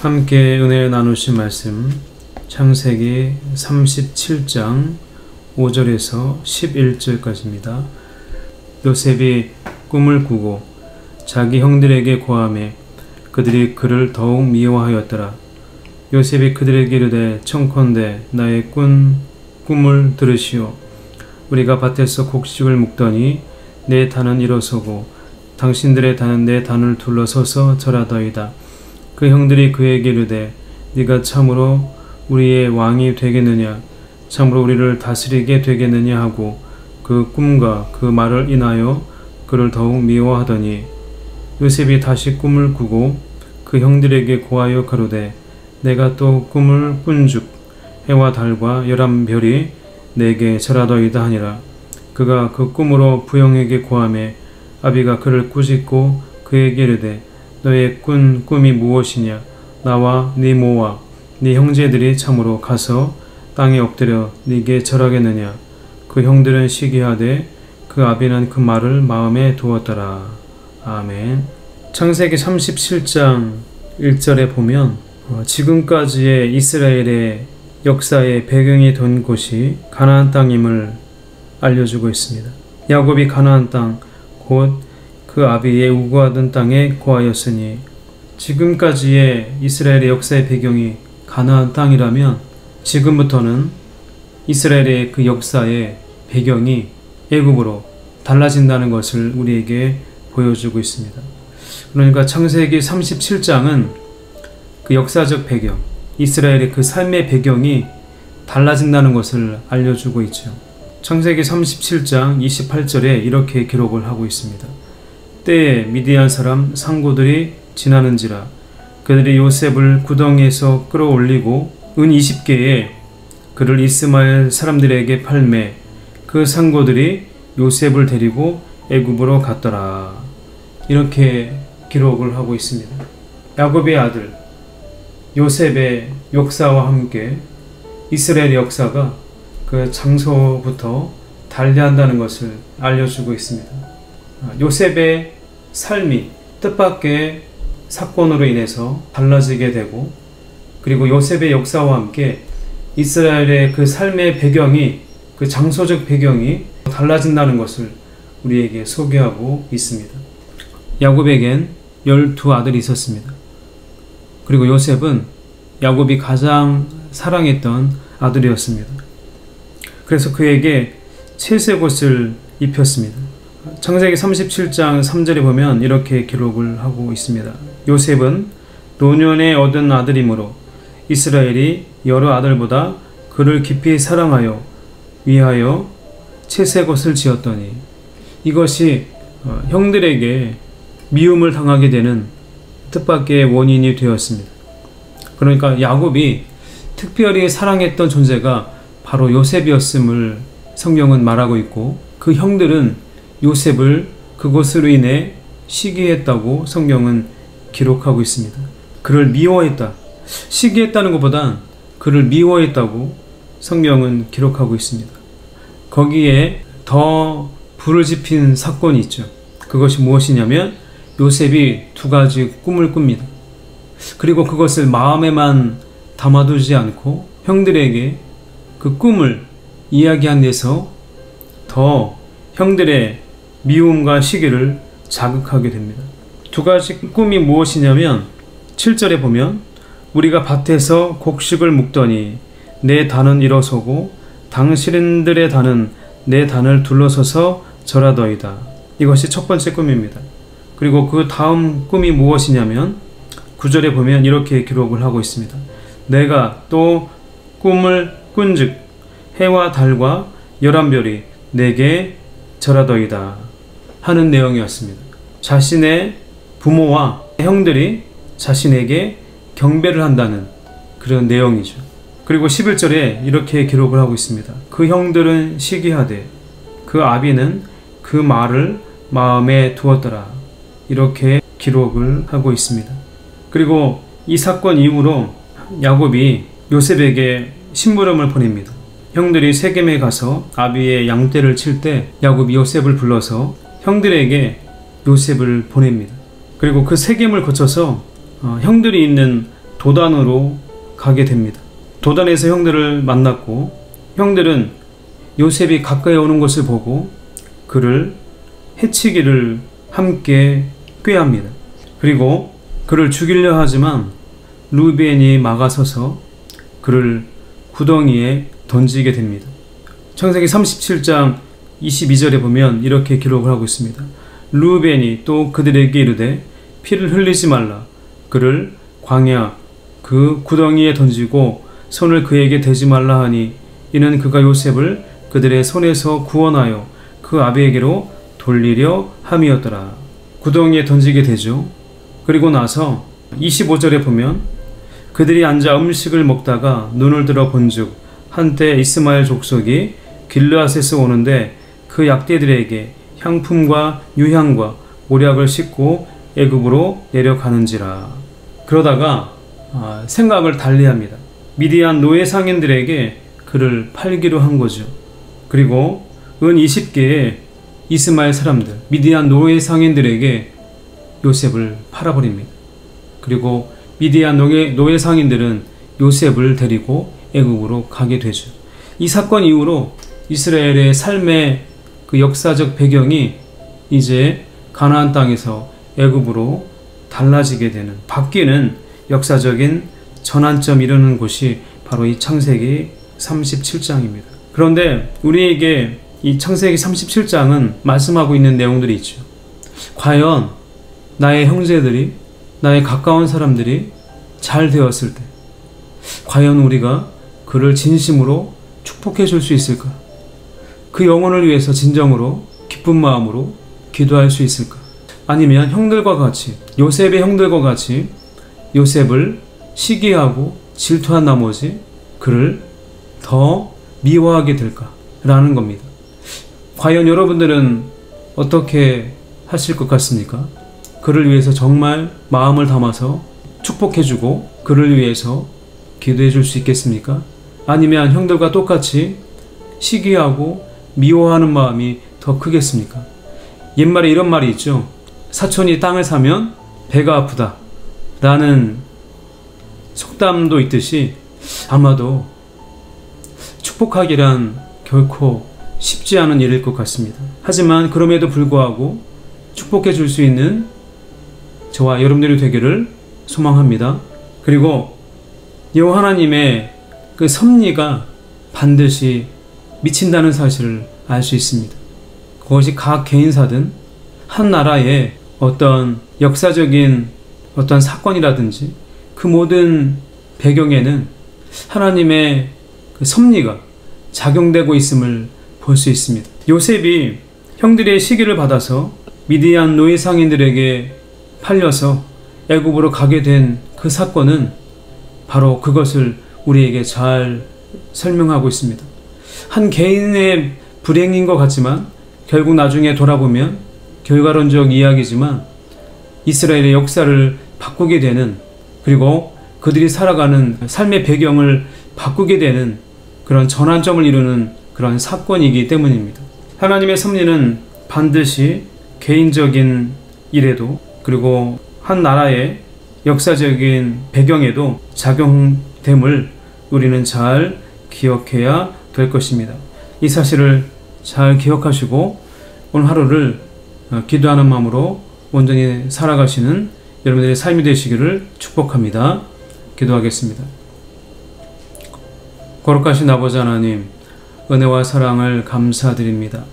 함께 은혜 나누신 말씀 창세기 37장 5절에서 11절까지입니다. 요셉이 꿈을 꾸고 자기 형들에게 고하매 그들이 그를 더욱 미워하였더라. 요셉이 그들에게 이르되 청컨대 나의 꿈을 들으시오. 우리가 밭에서 곡식을 묵더니 내 단은 일어서고 당신들의 단은 내 단을 둘러서서 절하더이다. 그 형들이 그에게 이르되 네가 참으로 우리의 왕이 되겠느냐, 참으로 우리를 다스리게 되겠느냐 하고 그 꿈과 그 말을 인하여 그를 더욱 미워하더니 요셉이 다시 꿈을 꾸고 그 형들에게 고하여 가로되 내가 또 꿈을 꾼즉 해와 달과 11별이 내게 절하더이다 하니라. 그가 그 꿈으로 부형에게 고하매 아비가 그를 꾸짖고 그에게 이르되 너의 꾼 꿈이 무엇이냐? 나와 네 모와 네 형제들이 참으로 가서 땅에 엎드려 네게 절하겠느냐? 그 형들은 시기하되 그 아비는 그 말을 마음에 두었더라. 아멘. 창세기 37장 1절에 보면 지금까지의 이스라엘의 역사의 배경이 된 곳이 가나안 땅임을 알려주고 있습니다. 야곱이 가나안 땅 곧 그 아비의 우고하던 땅에 고하였으니 지금까지의 이스라엘의 역사의 배경이 가나안 땅이라면 지금부터는 이스라엘의 그 역사의 배경이 애굽으로 달라진다는 것을 우리에게 보여주고 있습니다. 그러니까 창세기 37장은 그 역사적 배경, 이스라엘의 그 삶의 배경이 달라진다는 것을 알려주고 있죠. 창세기 37장 28절에 이렇게 기록을 하고 있습니다. 때에 미디안 사람 상고들이 지나는지라 그들이 요셉을 구덩이에서 끌어올리고 은 20개에 그를 이스마엘 사람들에게 팔매 그 상고들이 요셉을 데리고 애굽으로 갔더라. 이렇게 기록을 하고 있습니다. 야곱의 아들 요셉의 역사와 함께 이스라엘의 역사가 그 장소부터 달리한다는 것을 알려주고 있습니다. 요셉의 삶이 뜻밖의 사건으로 인해서 달라지게 되고 그리고 요셉의 역사와 함께 이스라엘의 그 삶의 배경이 그 장소적 배경이 달라진다는 것을 우리에게 소개하고 있습니다. 야곱에겐 12아들이 있었습니다. 그리고 요셉은 야곱이 가장 사랑했던 아들이었습니다. 그래서 그에게 채색 옷을 입혔습니다. 창세기 37장 3절에 보면 이렇게 기록을 하고 있습니다. 요셉은 노년에 얻은 아들이므로 이스라엘이 여러 아들보다 그를 깊이 사랑하여 위하여 채색 옷을 지었더니 이것이 형들에게 미움을 당하게 되는 뜻밖의 원인이 되었습니다. 그러니까 야곱이 특별히 사랑했던 존재가 바로 요셉이었음을 성경은 말하고 있고 그 형들은 요셉을 그것으로 인해 시기했다고 성경은 기록하고 있습니다. 그를 미워했다. 시기했다는 것보단 그를 미워했다고 성경은 기록하고 있습니다. 거기에 더 불을 지핀 사건이 있죠. 그것이 무엇이냐면 요셉이 2가지 꿈을 꿉니다. 그리고 그것을 마음에만 담아두지 않고 형들에게 그 꿈을 이야기한 데서 더 형들의 미움과 시기를 자극하게 됩니다. 2가지 꿈이 무엇이냐면 7절에 보면 우리가 밭에서 곡식을 묵더니 내 단은 일어서고 당신들의 단은 내 단을 둘러서서 절하더이다. 이것이 첫 번째 꿈입니다. 그리고 그 다음 꿈이 무엇이냐면 9절에 보면 이렇게 기록을 하고 있습니다. 내가 또 꿈을 꾼즉 해와 달과 11별이 내게 절하더이다 하는 내용이었습니다. 자신의 부모와 형들이 자신에게 경배를 한다는 그런 내용이죠. 그리고 11절에 이렇게 기록을 하고 있습니다. 그 형들은 시기하되 그 아비는 그 말을 마음에 두었더라. 이렇게 기록을 하고 있습니다. 그리고 이 사건 이후로 야곱이 요셉에게 심부름을 보냅니다. 형들이 세겜에 가서 아비의 양떼를 칠 때 야곱이 요셉을 불러서 형들에게 요셉을 보냅니다. 그리고 그 세겜을 거쳐서 형들이 있는 도단으로 가게 됩니다. 도단에서 형들을 만났고 형들은 요셉이 가까이 오는 것을 보고 그를 해치기를 함께 꾀합니다. 그리고 그를 죽이려 하지만 루벤이 막아서서 그를 구덩이에 던지게 됩니다. 창세기 37장 22절에 보면 이렇게 기록을 하고 있습니다. 루벤이 또 그들에게 이르되 피를 흘리지 말라. 그를 광야 그 구덩이에 던지고 손을 그에게 대지 말라 하니 이는 그가 요셉을 그들의 손에서 구원하여 그 아비에게로 돌리려 함이었더라. 구덩이에 던지게 되죠. 그리고 나서 25절에 보면 그들이 앉아 음식을 먹다가 눈을 들어 본즉 한때 이스마엘 족속이 길르앗에서 오는데 그 약대들에게 향품과 유향과 모략을 싣고 애굽으로 내려가는지라. 그러다가 생각을 달리합니다. 미디안 노예 상인들에게 그를 팔기로 한 거죠. 그리고 은 20개의 이스마엘 사람들, 미디안 노예 상인들에게 요셉을 팔아버립니다. 그리고 미디안 노예 상인들은 요셉을 데리고 애굽으로 가게 되죠. 이 사건 이후로 이스라엘의 삶의 그 역사적 배경이 이제 가나안 땅에서 애굽으로 달라지게 되는, 바뀌는 역사적인 전환점이 이르는 곳이 바로 이 창세기 37장입니다. 그런데 우리에게 이 창세기 37장은 말씀하고 있는 내용들이 있죠. 과연 나의 형제들이, 나의 가까운 사람들이 잘 되었을 때 과연 우리가 그를 진심으로 축복해 줄 수 있을까? 그 영혼을 위해서 진정으로 기쁜 마음으로 기도할 수 있을까? 아니면 형들과 같이, 요셉의 형들과 같이 요셉을 시기하고 질투한 나머지 그를 더 미워하게 될까? 라는 겁니다. 과연 여러분들은 어떻게 하실 것 같습니까? 그를 위해서 정말 마음을 담아서 축복해주고 그를 위해서 기도해 줄 수 있겠습니까? 아니면 형들과 똑같이 시기하고 미워하는 마음이 더 크겠습니까? 옛말에 이런 말이 있죠. 사촌이 땅을 사면 배가 아프다 라는 속담도 있듯이 아마도 축복하기란 결코 쉽지 않은 일일 것 같습니다. 하지만 그럼에도 불구하고 축복해 줄 수 있는 저와 여러분들이 되기를 소망합니다. 그리고 여호와 하나님의 그 섭리가 반드시 미친다는 사실을 알 수 있습니다. 그것이 각 개인사든 한 나라의 어떤 역사적인 어떤 사건이라든지 그 모든 배경에는 하나님의 그 섭리가 작용되고 있음을 볼 수 있습니다. 요셉이 형들의 시기를 받아서 미디안 노예 상인들에게 팔려서 애굽으로 가게 된 그 사건은 바로 그것을 우리에게 잘 설명하고 있습니다. 한 개인의 불행인 것 같지만 결국 나중에 돌아보면 결과론적 이야기지만 이스라엘의 역사를 바꾸게 되는, 그리고 그들이 살아가는 삶의 배경을 바꾸게 되는 그런 전환점을 이루는 그런 사건이기 때문입니다. 하나님의 섭리는 반드시 개인적인 일에도 그리고 한 나라의 역사적인 배경에도 작용됨을 우리는 잘 기억해야 될 것입니다. 이 사실을 잘 기억하시고 오늘 하루를 기도하는 마음으로 온전히 살아가시는 여러분들의 삶이 되시기를 축복합니다. 기도하겠습니다. 거룩하신 아버지 하나님, 은혜와 사랑을 감사드립니다.